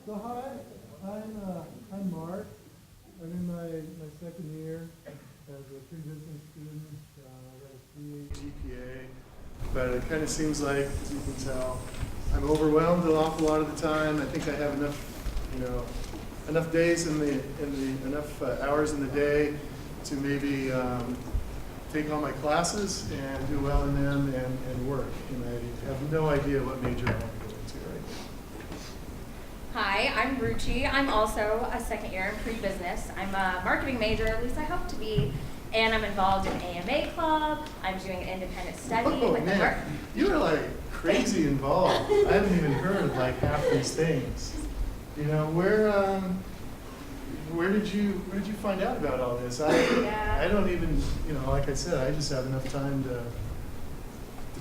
So hi, I'm Mark. I'm in my second year as a pre-business student. I got a 3.8 GPA, but it kind of seems like, as you can tell, I'm overwhelmed an awful lot of the time. I think I have enough days enough hours in the day to maybe take all my classes and do well in them and work. And I have no idea what major I want to go into right now. Hi, I'm Ruchi. I'm also a second year in pre-business. I'm a marketing major, at least I hope to be, and I'm involved in AMA club. I'm doing an independent study with the work. You are like crazy involved. I haven't even heard of like half these things. You know, where did you find out about all this? I don't even, like I said, I just have enough time to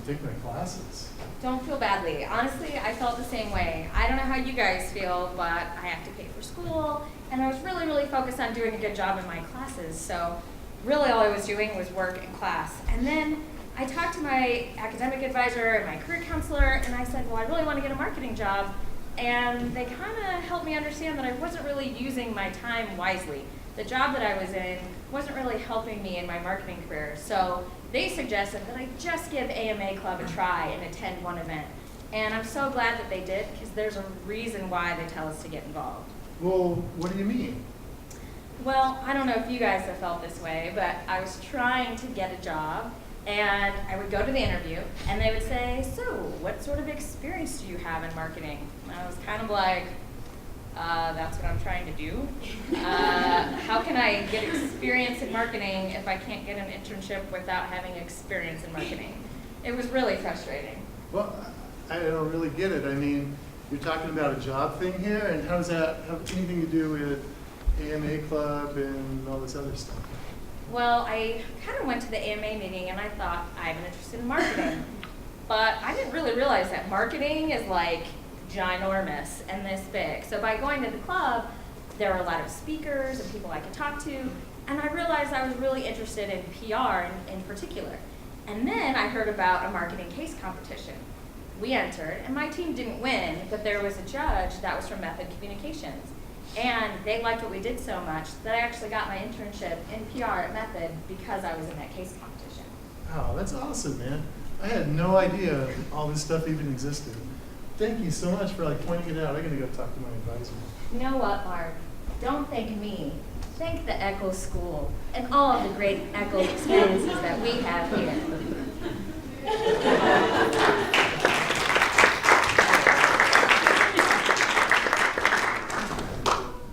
take my classes. Don't feel badly. Honestly, I felt the same way. I don't know how you guys feel, but I have to pay for school, and I was really focused on doing a good job in my classes. So really all I was doing was work and class. And then I talked to my academic advisor and my career counselor, and I said, well, I really want to get a marketing job. And they kind of helped me understand that I wasn't really using my time wisely. The job that I was in wasn't really helping me in my marketing career. So they suggested that I just give AMA Club a try and attend one event. And I'm so glad that they did, because there's a reason why they tell us to get involved. Well, what do you mean? Well, I don't know if you guys have felt this way, but I was trying to get a job, and I would go to the interview, and they would say, so what sort of experience do you have in marketing? And I was kind of like, that's what I'm trying to do. How can I get experience in marketing if I can't get an internship without having experience in marketing? It was really frustrating. Well, I don't really get it. I mean, you're talking about a job thing here, and how does that have anything to do with AMA Club and all this other stuff? Well, I kind of went to the AMA meeting and I thought, I'm interested in marketing. But I didn't really realize that marketing is like ginormous and this big. So by going to the club, there were a lot of speakers and people I could talk to, and I realized I was really interested in PR in particular. And then I heard about a marketing case competition. We entered, and my team didn't win, but there was a judge that was from Method Communications. And they liked what we did so much that I actually got my internship in PR at Method because I was in that case competition. Oh, that's awesome, man. I had no idea all this stuff even existed. Thank you so much for pointing it out. I'm gonna go talk to my advisor. You know what, Mark? Don't thank me. Thank the Eccles School and all of the great Eccles experiences that we have here.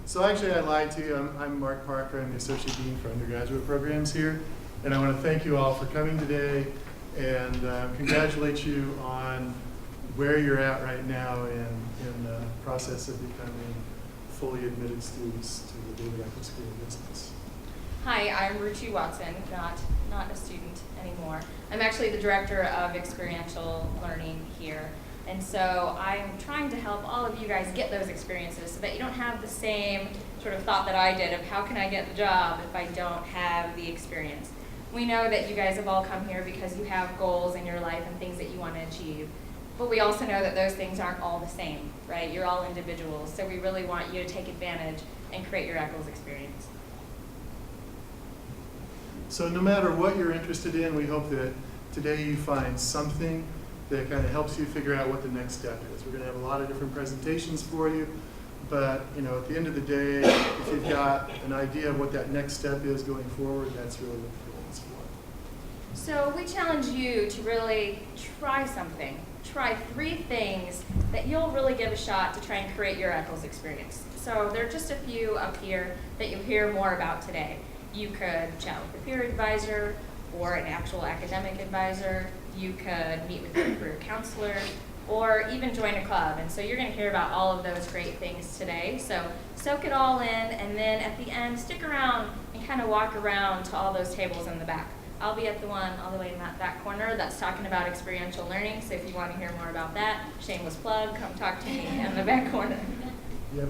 So actually, I lied to you. I'm Mark Parker. I'm the Associate Dean for Undergraduate Programs here. And I want to thank you all for coming today and congratulate you on where you're at right now in the process of becoming fully admitted students to the David Eccles School of Business. Hi, I'm Ruchi Watson, not a student anymore. I'm actually the Director of Experiential Learning here. And so I'm trying to help all of you guys get those experiences so that you don't have the same sort of thought that I did of how can I get the job if I don't have the experience. We know that you guys have all come here because you have goals in your life and things that you want to achieve. But we also know that those things aren't all the same, right? You're all individuals, so we really want you to take advantage and create your Eccles experience. So no matter what you're interested in, we hope that today you find something that kind of helps you figure out what the next step is. We're going to have a lot of different presentations for you, but at the end of the day, if you've got an idea of what that next step is going forward, that's really what the goal is for. So we challenge you to really try something. Try 3 things that you'll really give a shot to try and create your Eccles experience. So there are just a few up here that you'll hear more about today. You could chat with a peer advisor or an actual academic advisor. You could meet with your career counselor or even join a club. And so you're going to hear about all of those great things today. So soak it all in, and then at the end, stick around and kind of walk around to all those tables in the back. I'll be at the one all the way in that back corner that's talking about experiential learning. So if you want to hear more about that, shameless plug, come talk to me in the back corner. Yep.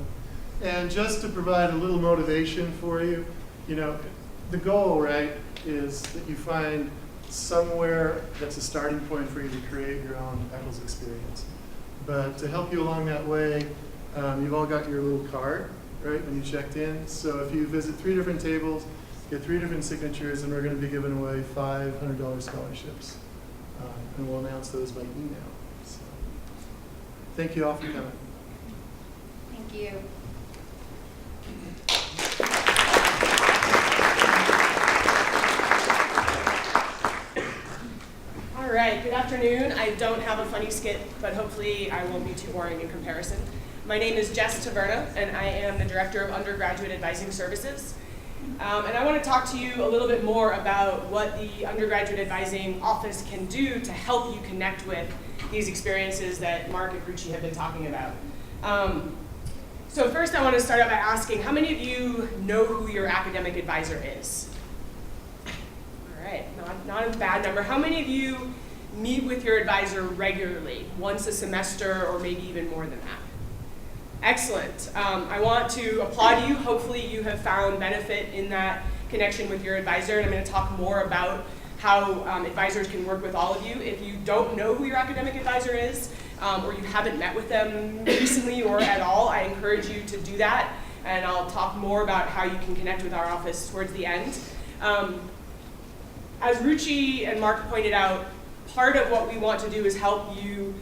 And just to provide a little motivation for you, the goal, right, is that you find somewhere that's a starting point for you to create your own Eccles experience. But to help you along that way, You've all got your little card, right, when you checked in. So if you visit 3 different tables, get 3 different signatures, and we're going to be giving away $500 scholarships. And we'll announce those by email. So thank you all for coming. Thank you. All right, good afternoon. I don't have a funny skit, but hopefully I won't be too boring in comparison. My name is Jess Taverna, and I am the Director of Undergraduate Advising Services. And I want to talk to you a little bit more about what the Undergraduate Advising Office can do to help you connect with these experiences that Mark and Ruchi have been talking about. So first I want to start out by asking, how many of you know who your academic advisor is? All right, not a bad number. How many of you meet with your advisor regularly, once a semester or maybe even more than that? Excellent. I want to applaud you. Hopefully you have found benefit in that connection with your advisor, and I'm going to talk more about how advisors can work with all of you. If you don't know who your academic advisor is, or you haven't met with them recently or at all, I encourage you to do that, and I'll talk more about how you can connect with our office towards the end. As Ruchi and Mark pointed out, part of what we want to do is help you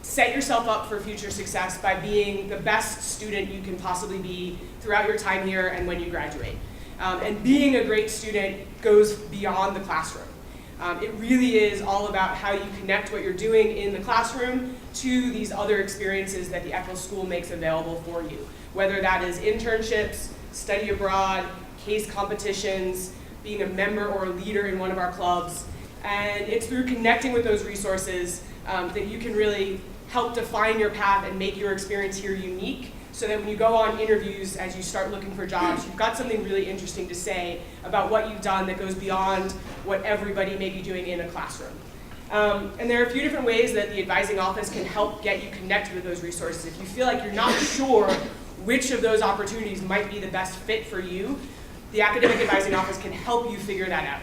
set yourself up for future success by being the best student you can possibly be throughout your time here and when you graduate. And being a great student goes beyond the classroom. It really is all about how you connect what you're doing in the classroom to these other experiences that the Eccles School makes available for you, whether that is internships, study abroad, case competitions, being a member or a leader in one of our clubs. And it's through connecting with those resources that you can really help define your path and make your experience here unique, so that when you go on interviews, as you start looking for jobs, you've got something really interesting to say about what you've done that goes beyond what everybody may be doing in a classroom. And there are a few different ways that the advising office can help get you connected with those resources. If you feel like you're not sure which of those opportunities might be the best fit for you, the academic advising office can help you figure that out.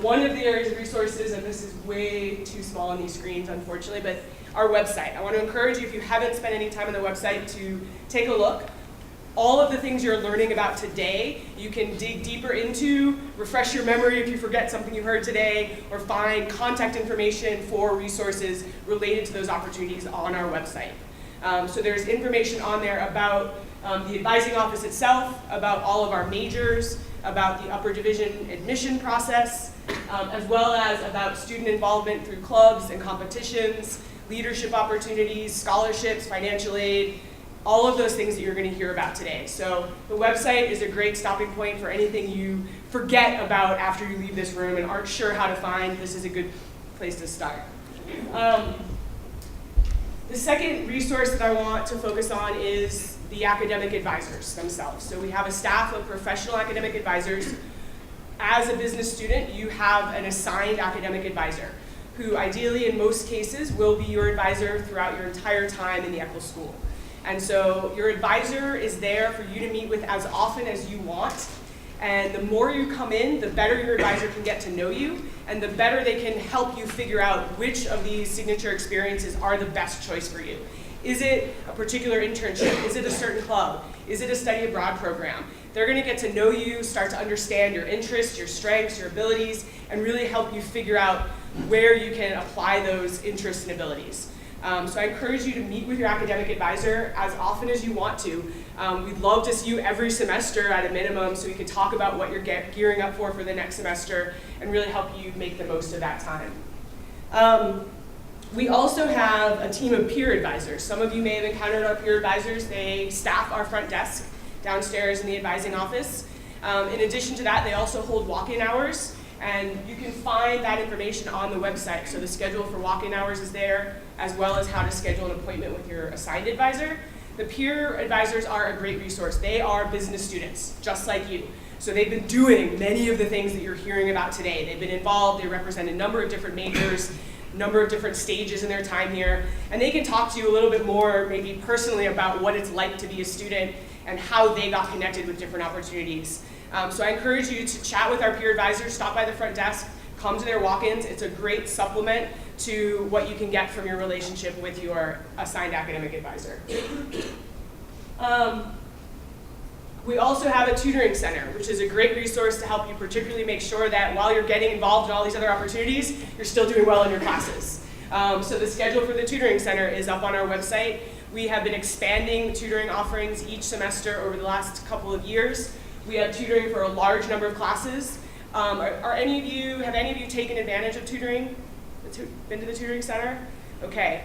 One of the areas of resources, and this is way too small on these screens, unfortunately, but our website. I want to encourage you, if you haven't spent any time on the website, to take a look. All of the things you're learning about today, you can dig deeper into, refresh your memory if you forget something you heard today, or find contact information for resources related to those opportunities on our website. So there's information on there about the advising office itself, about all of our majors, about the upper division admission process, as well as about student involvement through clubs and competitions, leadership opportunities, scholarships, financial aid, all of those things that you're going to hear about today. So the website is a great stopping point for anything you forget about after you leave this room and aren't sure how to find. This is a good place to start. The second resource that I want to focus on is the academic advisors themselves. So we have a staff of professional academic advisors. As a business student, you have an assigned academic advisor, who ideally in most cases will be your advisor throughout your entire time in the Eccles School. And so your advisor is there for you to meet with as often as you want. And the more you come in, the better your advisor can get to know you, and the better they can help you figure out which of these signature experiences are the best choice for you. Is it a particular internship? Is it a certain club? Is it a study abroad program? They're going to get to know you, start to understand your interests, your strengths, your abilities, and really help you figure out where you can apply those interests and abilities. So I encourage you to meet with your academic advisor as often as you want to. We'd love to see you every semester at a minimum, so we can talk about what you're gearing up for the next semester and really help you make the most of that time. We also have a team of peer advisors. Some of you may have encountered our peer advisors. They staff our front desk downstairs in the advising office. In addition to that, they also hold walk-in hours, and you can find that information on the website. So the schedule for walk-in hours is there, as well as how to schedule an appointment with your assigned advisor. The peer advisors are a great resource. They are business students, just like you. So they've been doing many of the things that you're hearing about today. They've been involved, they represent a number of different majors, number of different stages in their time here, and they can talk to you a little bit more, maybe personally, about what it's like to be a student and how they got connected with different opportunities. So I encourage you to chat with our peer advisors, stop by the front desk, come to their walk-ins. It's a great supplement to what you can get from your relationship with your assigned academic advisor. We also have a tutoring center, which is a great resource to help you particularly make sure that while you're getting involved in all these other opportunities, you're still doing well in your classes. So the schedule for the tutoring center is up on our website. We have been expanding tutoring offerings each semester over the last couple of years. We have tutoring for a large number of classes. Have any of you taken advantage of tutoring? Been to the tutoring center? Okay.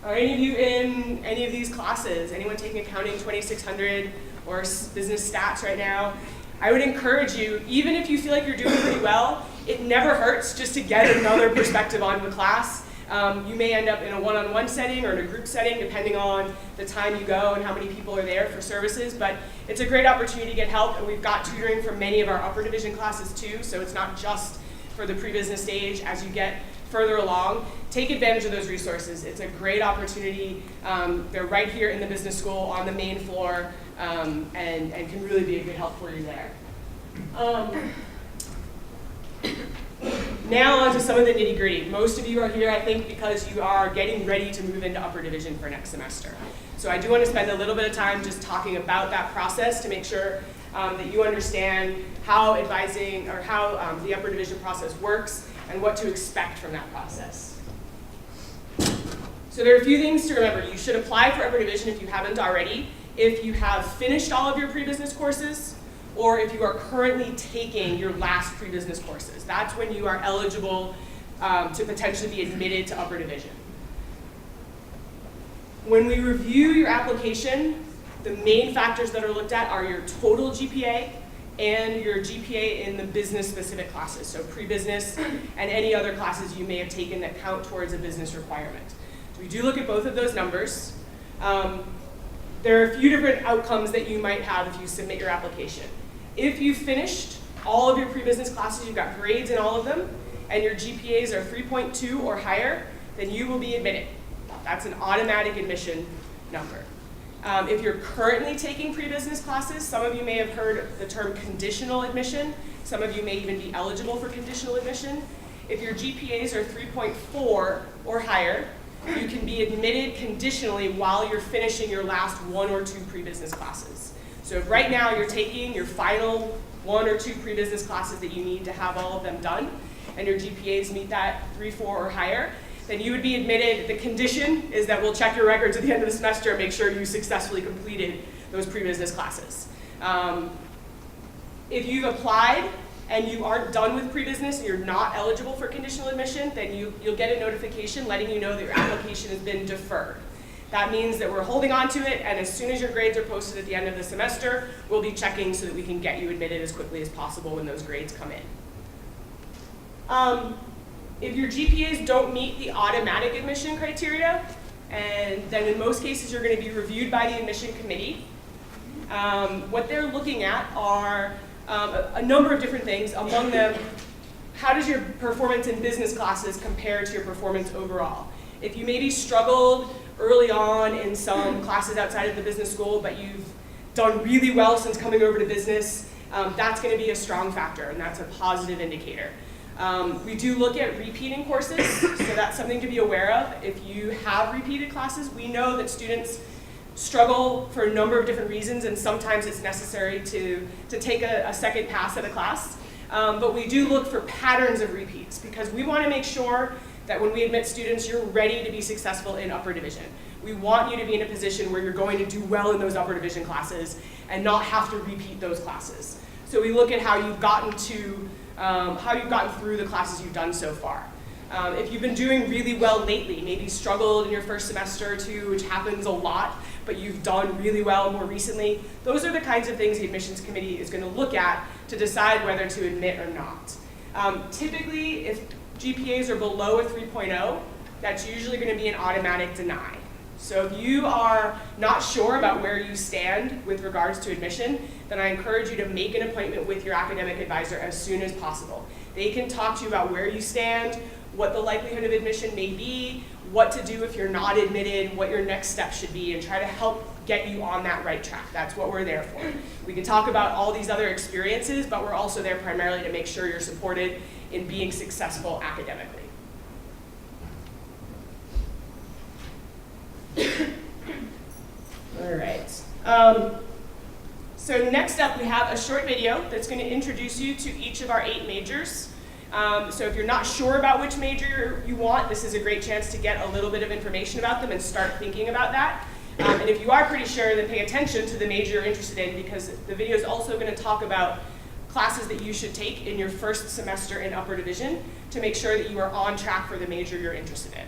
Are any of you in any of these classes? Anyone taking accounting 2600 or business stats right now? I would encourage you, even if you feel like you're doing pretty well, it never hurts just to get another perspective on the class. You may end up in a one-on-one setting or in a group setting, depending on the time you go and how many people are there for services, but it's a great opportunity to get help, and we've got tutoring for many of our upper division classes too, so it's not just for the pre-business stage. As you get further along, take advantage of those resources. It's a great opportunity. They're right here in the business school on the main floor, and can really be a good help for you there. Now on to some of the nitty gritty. Most of you are here, I think, because you are getting ready to move into upper division for next semester. So I do want to spend a little bit of time just talking about that process to make sure that you understand how advising or how the upper division process works and what to expect from that process. So there are a few things to remember. You should apply for upper division if you haven't already, if you have finished all of your pre-business courses, or if you are currently taking your last pre-business courses. That's when you are eligible to potentially be admitted to upper division. When we review your application, the main factors that are looked at are your total GPA and your GPA in the business-specific classes, so pre-business and any other classes you may have taken that count towards a business requirement. So we do look at both of those numbers. There are a few different outcomes that you might have if you submit your application. If you finished all of your pre-business classes, you've got grades in all of them, and your GPAs are 3.2 or higher, then you will be admitted. That's an automatic admission number. If you're currently taking pre-business classes, some of you may have heard the term conditional admission. Some of you may even be eligible for conditional admission. If your GPAs are 3.4 or higher, you can be admitted conditionally while you're finishing your last 1 or 2 pre-business classes. So if right now you're taking your final 1 or 2 pre-business classes that you need to have all of them done, and your GPAs meet that 3.4 or higher, then you would be admitted. The condition is that we'll check your records at the end of the semester and make sure you successfully completed those pre-business classes. If you've applied and you aren't done with pre-business and you're not eligible for conditional admission, then you'll get a notification letting you know that your application has been deferred. That means that we're holding on to it, and as soon as your grades are posted at the end of the semester, we'll be checking so that we can get you admitted as quickly as possible when those grades come in. If your GPAs don't meet the automatic admission criteria, and then in most cases you're going to be reviewed by the admission committee, what they're looking at are a number of different things. Among them, how does your performance in business classes compare to your performance overall? If you maybe struggled early on in some classes outside of the business school, but you've done really well since coming over to business, that's going to be a strong factor, and that's a positive indicator. We do look at repeating courses, so that's something to be aware of. If you have repeated classes, we know that students struggle for a number of different reasons, and sometimes it's necessary to take a second pass at a class. But we do look for patterns of repeats, because we want to make sure that when we admit students, you're ready to be successful in upper division. We want you to be in a position where you're going to do well in those upper division classes and not have to repeat those classes. So we look at how you've gotten through the classes you've done so far. If you've been doing really well lately, maybe struggled in your first semester or two, which happens a lot, but you've done really well more recently, those are the kinds of things the admissions committee is going to look at to decide whether to admit or not. Typically, if GPAs are below a 3.0, that's usually going to be an automatic deny. So if you are not sure about where you stand with regards to admission, then I encourage you to make an appointment with your academic advisor as soon as possible. They can talk to you about where you stand, what the likelihood of admission may be, what to do if you're not admitted, what your next step should be, and try to help get you on that right track. That's what we're there for. We can talk about all these other experiences, but we're also there primarily to make sure you're supported in being successful academically. All right. So next up, we have a short video that's going to introduce you to each of our 8 majors. So if you're not sure about which major you want, this is a great chance to get a little bit of information about them and start thinking about that. And if you are pretty sure, then pay attention to the major you're interested in, because the video is also going to talk about classes that you should take in your first semester in upper division to make sure that you are on track for the major you're interested in.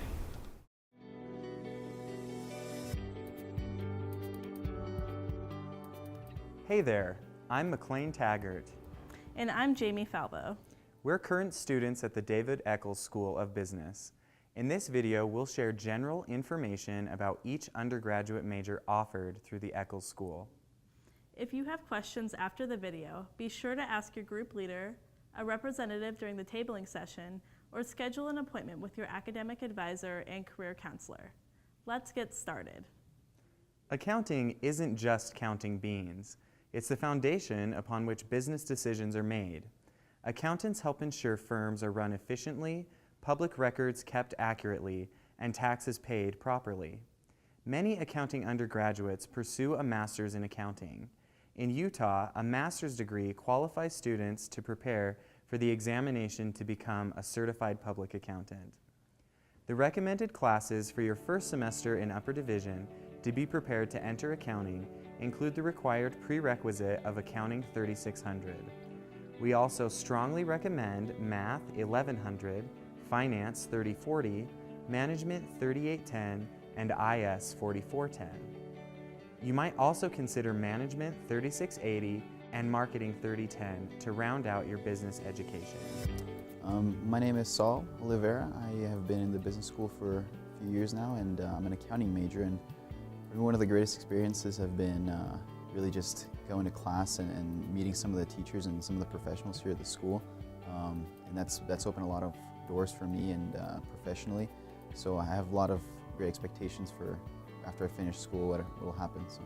Hey there, I'm McLean Taggart. And I'm Jamie Falvo. We're current students at the David Eccles School of Business. In this video, we'll share general information about each undergraduate major offered through the Eccles School. If you have questions after the video, be sure to ask your group leader, a representative during the tabling session, or schedule an appointment with your academic advisor and career counselor. Let's get started. Accounting isn't just counting beans. It's the foundation upon which business decisions are made. Accountants help ensure firms are run efficiently, public records kept accurately, and taxes paid properly. Many accounting undergraduates pursue a master's in accounting. In Utah, a master's degree qualifies students to prepare for the examination to become a certified public accountant. The recommended classes for your first semester in upper division to be prepared to enter accounting include the required prerequisite of Accounting 3600. We also strongly recommend Math 1100, Finance 3040, Management 3810, and IS 4410. You might also consider Management 3680 and Marketing 3010 to round out your business education. My name is Saul Oliveira. I have been in the business school for a few years now, and I'm an accounting major. And one of the greatest experiences have been really just going to class and meeting some of the teachers and some of the professionals here at the school. And that's opened a lot of doors for me and professionally. So I have a lot of great expectations for after I finish school what will happen. So.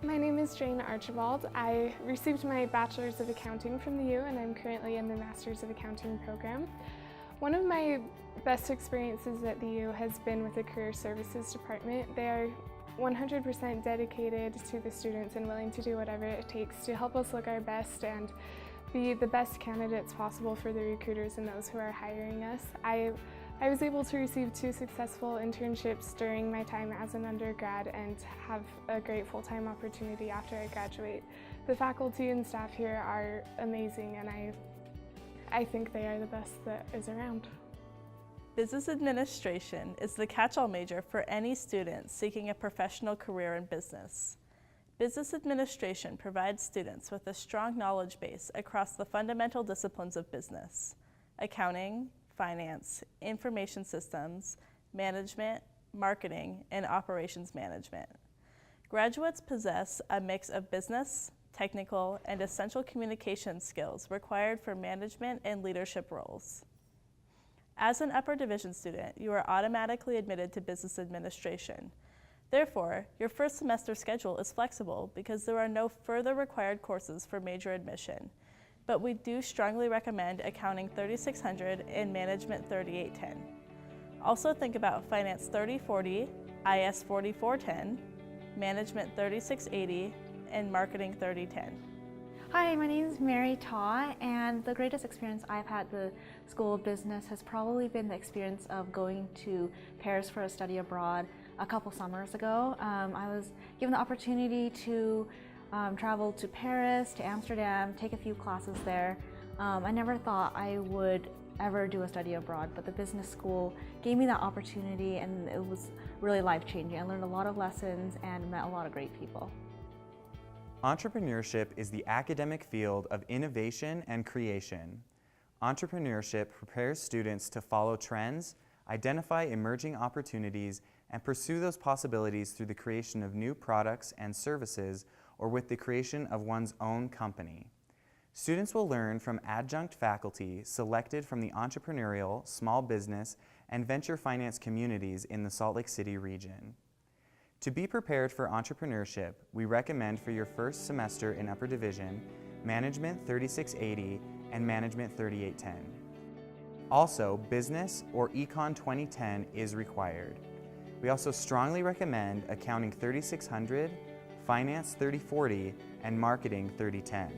My name is Jane Archibald. I received my Bachelor's of Accounting from the U, and I'm currently in the Master's of Accounting program. One of my best experiences at the U has been with the Career Services Department. They are 100% dedicated to the students and willing to do whatever it takes to help us look our best and be the best candidates possible for the recruiters and those who are hiring us. I was able to receive 2 successful internships during my time as an undergrad and have a great full-time opportunity after I graduate. The faculty and staff here are amazing, and I think they are the best that is around. Business administration is the catch-all major for any student seeking a professional career in business. Business administration provides students with a strong knowledge base across the fundamental disciplines of business: accounting, finance, information systems, management, marketing, and operations management. Graduates possess a mix of business, technical, and essential communication skills required for management and leadership roles. As an upper division student, you are automatically admitted to business administration. Therefore, your first semester schedule is flexible because there are no further required courses for major admission. But we do strongly recommend Accounting 3600 and Management 3810. Also think about Finance 3040, IS 4410, Management 3680, and Marketing 3010. Hi, my name is Mary Taw, and the greatest experience I've had at the School of Business has probably been the experience of going to Paris for a study abroad a couple summers ago. I was given the opportunity to travel to Paris, to Amsterdam, take a few classes there. I never thought I would ever do a study abroad, but the business school gave me that opportunity, and it was really life-changing. I learned a lot of lessons and met a lot of great people. Entrepreneurship is the academic field of innovation and creation. Entrepreneurship prepares students to follow trends, identify emerging opportunities, and pursue those possibilities through the creation of new products and services, or with the creation of one's own company. Students will learn from adjunct faculty selected from the entrepreneurial, small business, and venture finance communities in the Salt Lake City region. To be prepared for entrepreneurship, we recommend for your first semester in upper division, Management 3680 and Management 3810. Also, Business or Econ 2010 is required. We also strongly recommend Accounting 3600, Finance 3040, and Marketing 3010.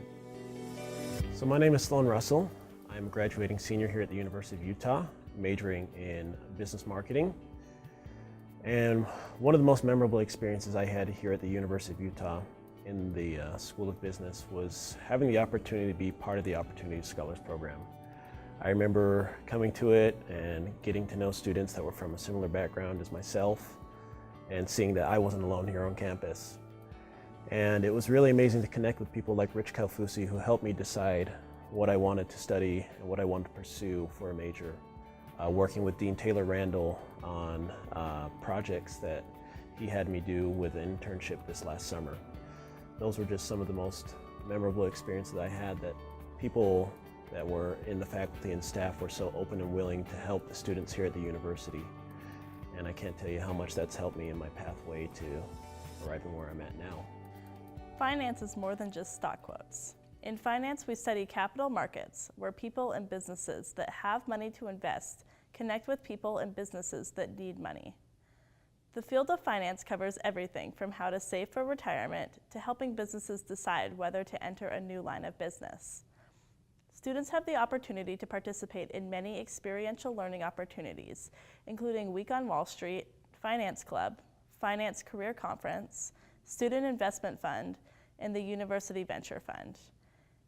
So my name is Sloan Russell. I'm a graduating senior here at the University of Utah, majoring in business marketing. And one of the most memorable experiences I had here at the University of Utah in the School of Business was having the opportunity to be part of the Opportunity Scholars Program. I remember coming to it and getting to know students that were from a similar background as myself and seeing that I wasn't alone here on campus. And it was really amazing to connect with people like Rich Calfusi, who helped me decide what I wanted to study and what I wanted to pursue for a major. Working with Dean Taylor Randall on projects that he had me do with an internship this last summer. Those were just some of the most memorable experiences I had, that people that were in the faculty and staff were so open and willing to help the students here at the university. And I can't tell you how much that's helped me in my pathway to arriving where I'm at now. Finance is more than just stock quotes. In finance, we study capital markets, where people and businesses that have money to invest connect with people and businesses that need money. The field of finance covers everything from how to save for retirement to helping businesses decide whether to enter a new line of business. Students have the opportunity to participate in many experiential learning opportunities, including Week on Wall Street, Finance Club, Finance Career Conference, Student Investment Fund, and the University Venture Fund.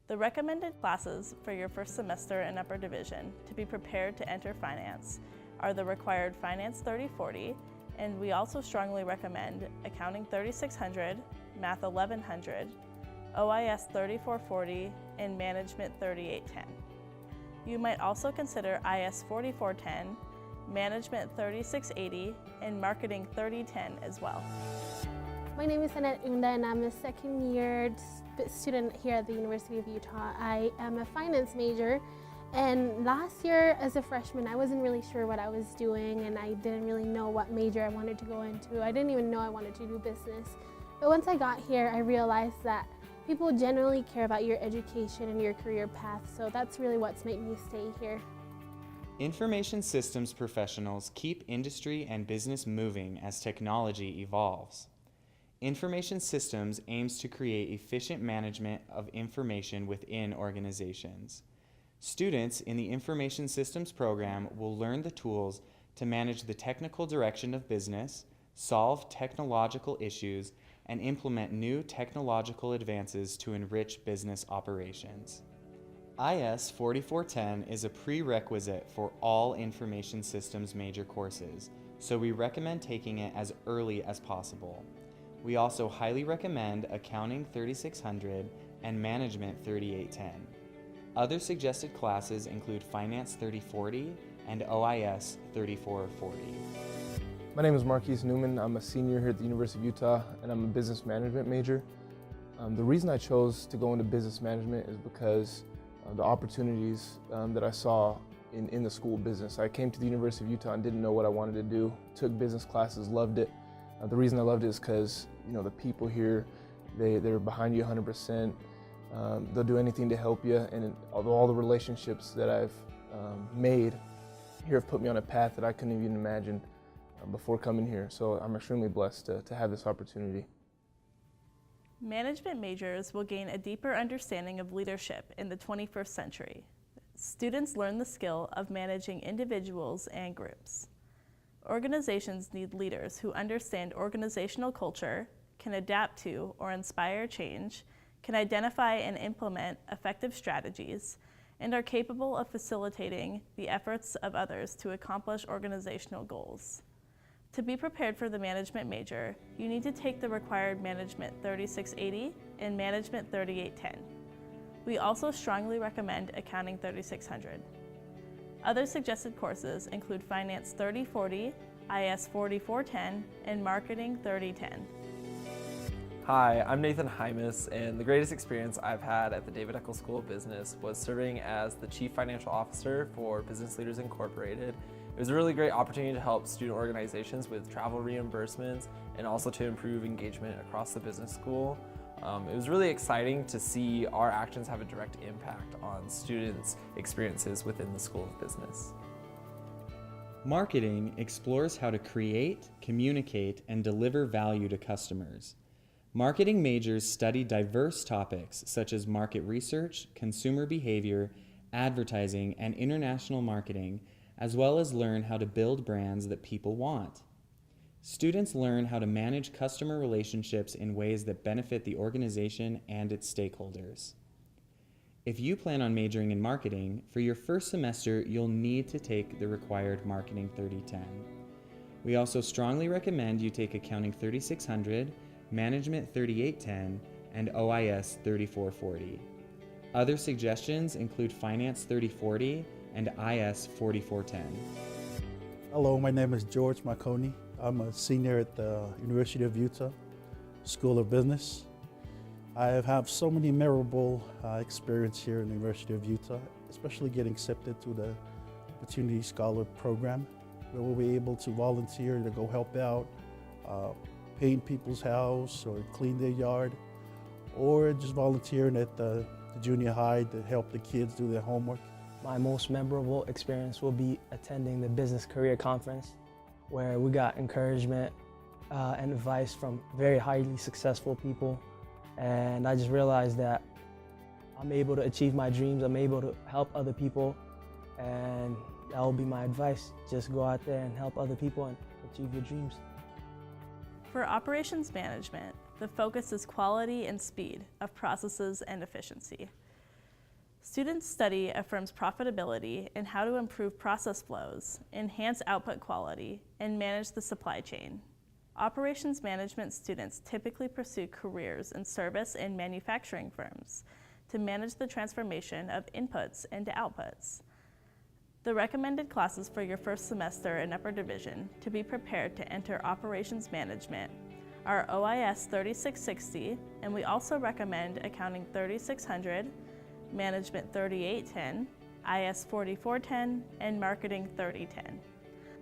The recommended classes for your first semester in upper division to be prepared to enter finance are the required Finance 3040, and we also strongly recommend Accounting 3600, Math 1100, OIS 3440, and Management 3810. You might also consider IS 4410, Management 3680, and Marketing 3010 as well. My name is Annette Unda, and I'm a second-year student here at the University of Utah. I am a finance major, and last year as a freshman, I wasn't really sure what I was doing, and I didn't really know what major I wanted to go into. I didn't even know I wanted to do business. But once I got here, I realized that people generally care about your education and your career path, so that's really what's made me stay here. Information systems professionals keep industry and business moving as technology evolves. Information systems aims to create efficient management of information within organizations. Students in the Information Systems program will learn the tools to manage the technical direction of business, solve technological issues, and implement new technological advances to enrich business operations. IS 4410 is a prerequisite for all Information Systems major courses, so we recommend taking it as early as possible. We also highly recommend Accounting 3600 and Management 3810. Other suggested classes include Finance 3040 and OIS 3440. My name is Marquise Newman. I'm a senior here at the University of Utah, and I'm a business management major. The reason I chose to go into business management is because of the opportunities that I saw in the school of business. I came to the University of Utah and didn't know what I wanted to do. Took business classes, loved it. The reason I loved it is because the people here, they're behind you 100%. They'll do anything to help you, and all the relationships that I've made here have put me on a path that I couldn't even imagine before coming here. So I'm extremely blessed to have this opportunity. Management majors will gain a deeper understanding of leadership in the 21st century. Students learn the skill of managing individuals and groups. Organizations need leaders who understand organizational culture, can adapt to or inspire change, can identify and implement effective strategies, and are capable of facilitating the efforts of others to accomplish organizational goals. To be prepared for the management major, you need to take the required Management 3680 and Management 3810. We also strongly recommend Accounting 3600. Other suggested courses include Finance 3040, IS 4410, and Marketing 3010. Hi, I'm Nathan Hymas, and the greatest experience I've had at the David Eccles School of Business was serving as the Chief Financial Officer for Business Leaders Incorporated. It was a really great opportunity to help student organizations with travel reimbursements and also to improve engagement across the business school. It was really exciting to see our actions have a direct impact on students' experiences within the School of Business. Marketing explores how to create, communicate, and deliver value to customers. Marketing majors study diverse topics such as market research, consumer behavior, advertising, and international marketing, as well as learn how to build brands that people want. Students learn how to manage customer relationships in ways that benefit the organization and its stakeholders. If you plan on majoring in marketing, for your first semester, you'll need to take the required Marketing 3010. We also strongly recommend you take Accounting 3600, Management 3810, and OIS 3440. Other suggestions include Finance 3040 and IS 4410. Hello, my name is George Marconi. I'm a senior at the University of Utah School of Business. I have had so many memorable experiences here in the University of Utah, especially getting accepted to the Opportunity Scholar Program, where we'll be able to volunteer to go help out, paint people's house or clean their yard, or just volunteering at the junior high to help the kids do their homework. My most memorable experience will be attending the Business Career Conference, where we got encouragement and advice from very highly successful people. And I just realized that I'm able to achieve my dreams, I'm able to help other people, and that will be my advice. Just go out there and help other people and achieve your dreams. For operations management, the focus is quality and speed of processes and efficiency. Students study a firm's profitability and how to improve process flows, enhance output quality, and manage the supply chain. Operations management students typically pursue careers in service and manufacturing firms to manage the transformation of inputs into outputs. The recommended classes for your first semester in upper division to be prepared to enter operations management are OIS 3660, and we also recommend Accounting 3600, Management 3810, IS 4410, and Marketing 3010.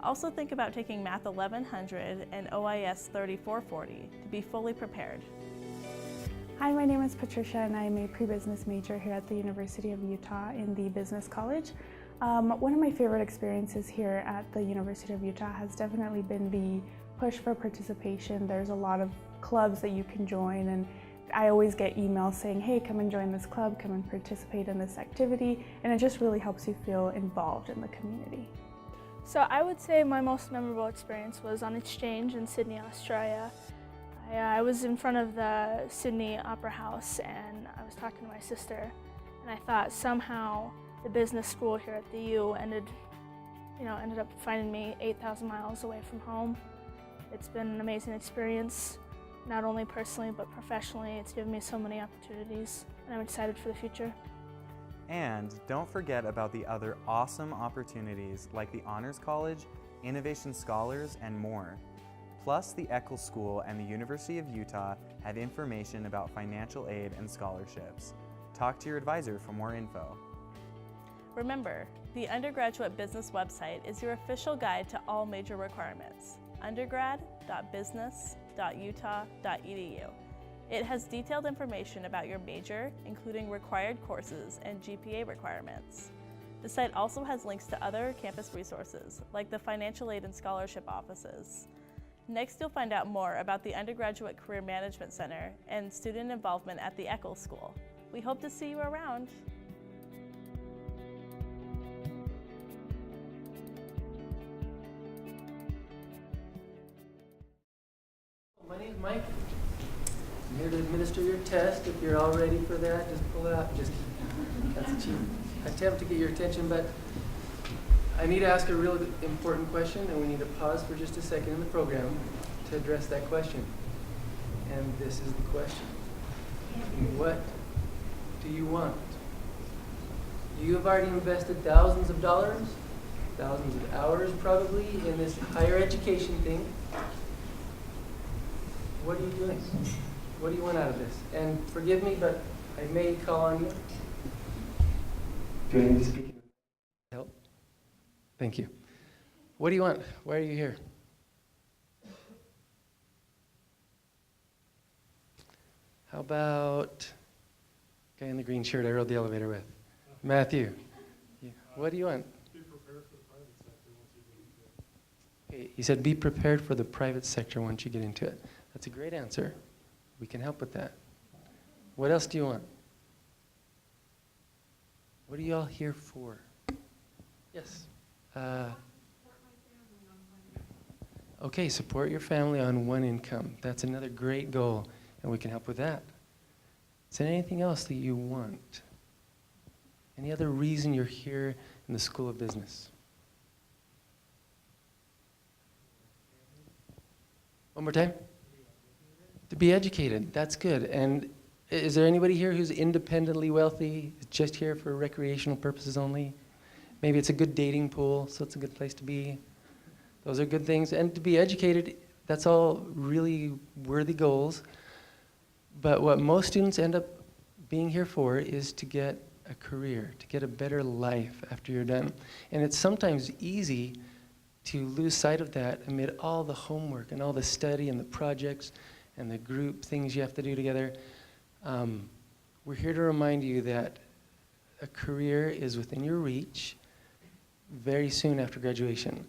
Also think about taking Math 1100 and OIS 3440 to be fully prepared. Hi, my name is Patricia and I'm a pre-business major here at the University of Utah in the Business College. One of my favorite experiences here at the University of Utah has definitely been the push for participation. There's a lot of clubs that you can join, and I always get emails saying, hey, come and join this club, come and participate in this activity, and it just really helps you feel involved in the community. So I would say my most memorable experience was on exchange in Sydney, Australia. I was in front of the Sydney Opera House and I was talking to my sister, and I thought somehow the business school here at the U ended up finding me 8,000 miles away from home. It's been an amazing experience, not only personally but professionally. It's given me so many opportunities and I'm excited for the future. And don't forget about the other awesome opportunities like the Honors College, Innovation Scholars, and more. Plus, the Eccles School and the University of Utah have information about financial aid and scholarships. Talk to your advisor for more info. Remember, the undergraduate business website is your official guide to all major requirements, undergrad.business.utah.edu. It has detailed information about your major, including required courses and GPA requirements. The site also has links to other campus resources, like the financial aid and scholarship offices. Next, you'll find out more about the Undergraduate Career Management Center and student involvement at the Eccles School. We hope to see you around. My name's Mike. I'm here to administer your test. If you're all ready for that, just pull it out. That's a cheap attempt to get your attention, but I need to ask a real important question, and we need to pause for just a second in the program to address that question. And this is the question. What do you want? You have already invested thousands of dollars, thousands of hours probably, in this higher education thing. What are you doing? What do you want out of this? And forgive me, but I may call on you. Do I need to speak? Help? Thank you. What do you want? Why are you here? How about guy in the green shirt I rode the elevator with? Matthew. Yeah. What do you want? Be prepared for the private sector once you get into it. Okay, he said be prepared for the private sector once you get into it. That's a great answer. We can help with that. What else do you want? What are you all here for? Yes. Okay, support your family on one income. That's another great goal, and we can help with that. Is there anything else that you want? Any other reason you're here in the School of Business? One more time? To be educated. That's good. And is there anybody here who's independently wealthy, just here for recreational purposes only? Maybe it's a good dating pool, so it's a good place to be. Those are good things. And to be educated, that's all really worthy goals. But what most students end up being here for is to get a career, to get a better life after you're done. And it's sometimes easy to lose sight of that amid all the homework and all the study and the projects and the group things you have to do together. We're here to remind you that a career is within your reach very soon after graduation.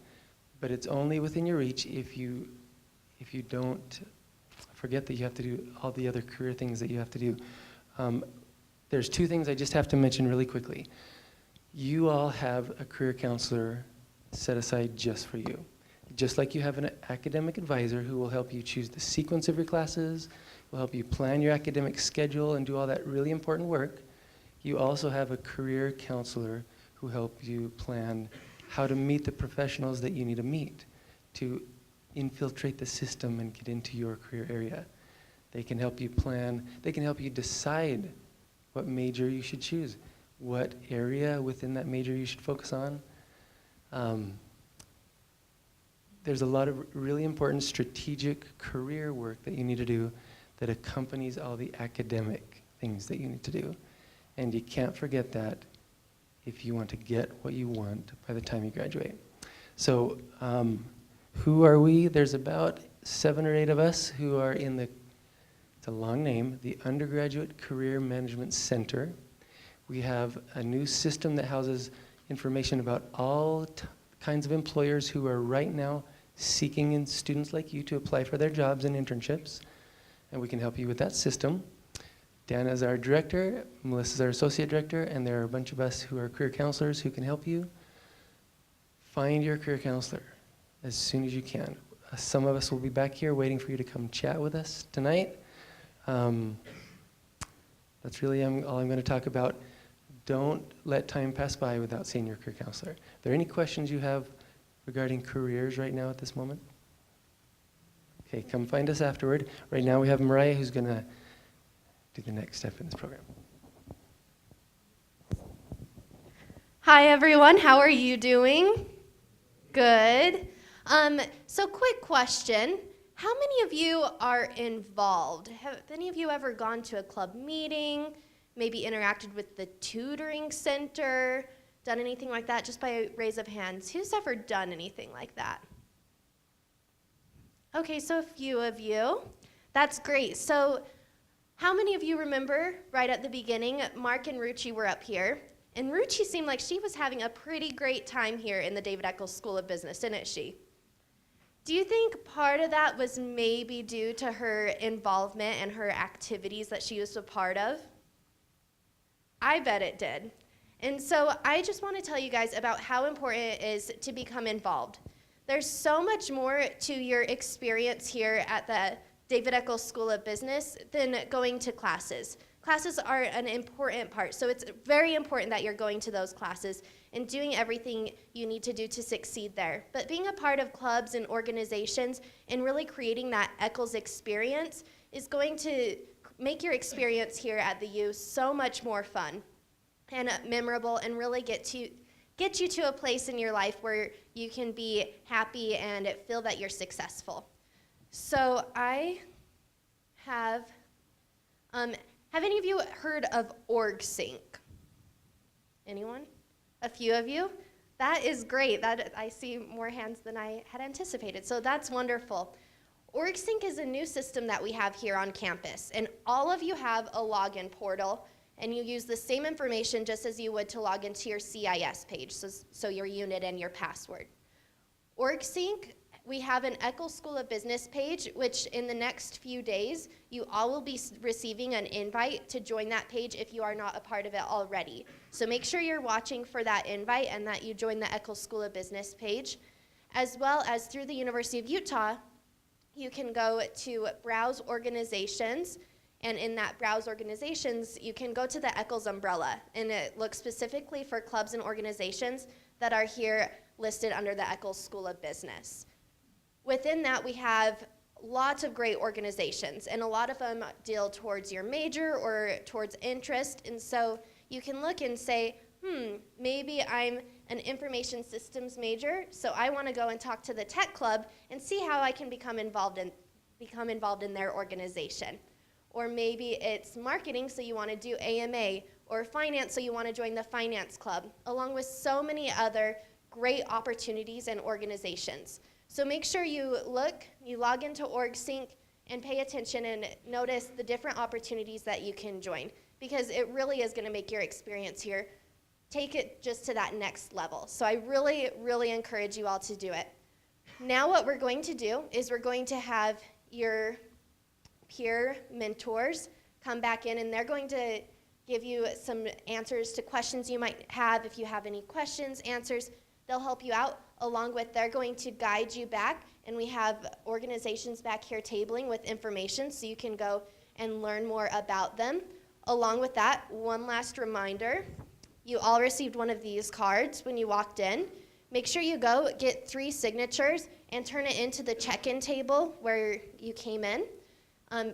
But it's only within your reach if you don't forget that you have to do all the other career things that you have to do. There's two things I just have to mention really quickly. You all have a career counselor set aside just for you. Just like you have an academic advisor who will help you choose the sequence of your classes, will help you plan your academic schedule and do all that really important work, you also have a career counselor who help you plan how to meet the professionals that you need to meet to infiltrate the system and get into your career area. They can help you plan, they can help you decide what major you should choose, what area within that major you should focus on. There's a lot of really important strategic career work that you need to do that accompanies all the academic things that you need to do. And you can't forget that if you want to get what you want by the time you graduate. So who are we? There's about 7 or 8 of us who are in the, it's a long name, the Undergraduate Career Management Center. We have a new system that houses information about all kinds of employers who are right now seeking in students like you to apply for their jobs and internships. And we can help you with that system. Dana is our director, Melissa is our associate director, and there are a bunch of us who are career counselors who can help you. Find your career counselor as soon as you can. Some of us will be back here waiting for you to come chat with us tonight. That's really all I'm going to talk about. Don't let time pass by without seeing your career counselor. Are there any questions you have regarding careers right now at this moment? Okay, come find us afterward. Right now we have Mariah who's going to do the next step in this program. Hi everyone, how are you doing? Good. So quick question. How many of you are involved? Have any of you ever gone to a club meeting, maybe interacted with the tutoring center, done anything like that? Just by a raise of hands. Who's ever done anything like that? Okay, so a few of you. That's great. So how many of you remember right at the beginning, Mark and Ruchi were up here, and Ruchi seemed like she was having a pretty great time here in the David Eccles School of Business, didn't she? Do you think part of that was maybe due to her involvement and her activities that she was a part of? I bet it did. And so I just want to tell you guys about how important it is to become involved. There's so much more to your experience here at the David Eccles School of Business than going to classes. Classes are an important part, so it's very important that you're going to those classes and doing everything you need to do to succeed there. But being a part of clubs and organizations and really creating that Eccles experience is going to make your experience here at the U so much more fun and memorable and really get you to a place in your life where you can be happy and feel that you're successful. So I have any of you heard of OrgSync? Anyone? A few of you? That is great. I see more hands than I had anticipated, so that's wonderful. OrgSync is a new system that we have here on campus, and all of you have a login portal, and you use the same information just as you would to log into your CIS page, so your unit and your password. OrgSync We have an Eccles School of Business page, which in the next few days, you all will be receiving an invite to join that page if you are not a part of it already. So make sure you're watching for that invite and that you join the Eccles School of Business page. As well as through the University of Utah, you can go to Browse Organizations, and in that Browse Organizations, you can go to the Eccles umbrella, and it looks specifically for clubs and organizations that are here listed under the Eccles School of Business. Within that, we have lots of great organizations, and a lot of them deal towards your major or towards interest, and so you can look and say, maybe I'm an information systems major, so I want to go and talk to the tech club and see how I can become involved in their organization. Or maybe it's marketing, so you want to do AMA, or finance, so you want to join the finance club, along with so many other great opportunities and organizations. So make sure you log into OrgSync and pay attention and notice the different opportunities that you can join, because it really is going to make your experience here take it just to that next level. So I really, really encourage you all to do it. Now what we're going to do is we're going to have your peer mentors come back in, and they're going to give you some answers to questions you might have. If you have any questions, answers, they'll help you out, along with they're going to guide you back, and we have organizations back here tabling with information so you can go and learn more about them. Along with that, one last reminder, you all received one of these cards when you walked in. Make sure you go get 3 signatures and turn it into the check-in table where you came in,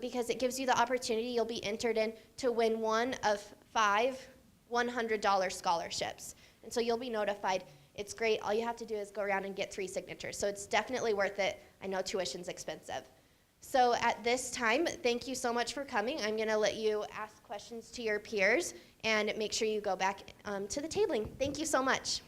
because it gives you the opportunity, you'll be entered in to win one of 5 $100 scholarships. And so you'll be notified. It's great. All you have to do is go around and get 3 signatures. So it's definitely worth it. I know tuition's expensive. So at this time, thank you so much for coming. I'm going to let you ask questions to your peers and make sure you go back to the tabling. Thank you so much.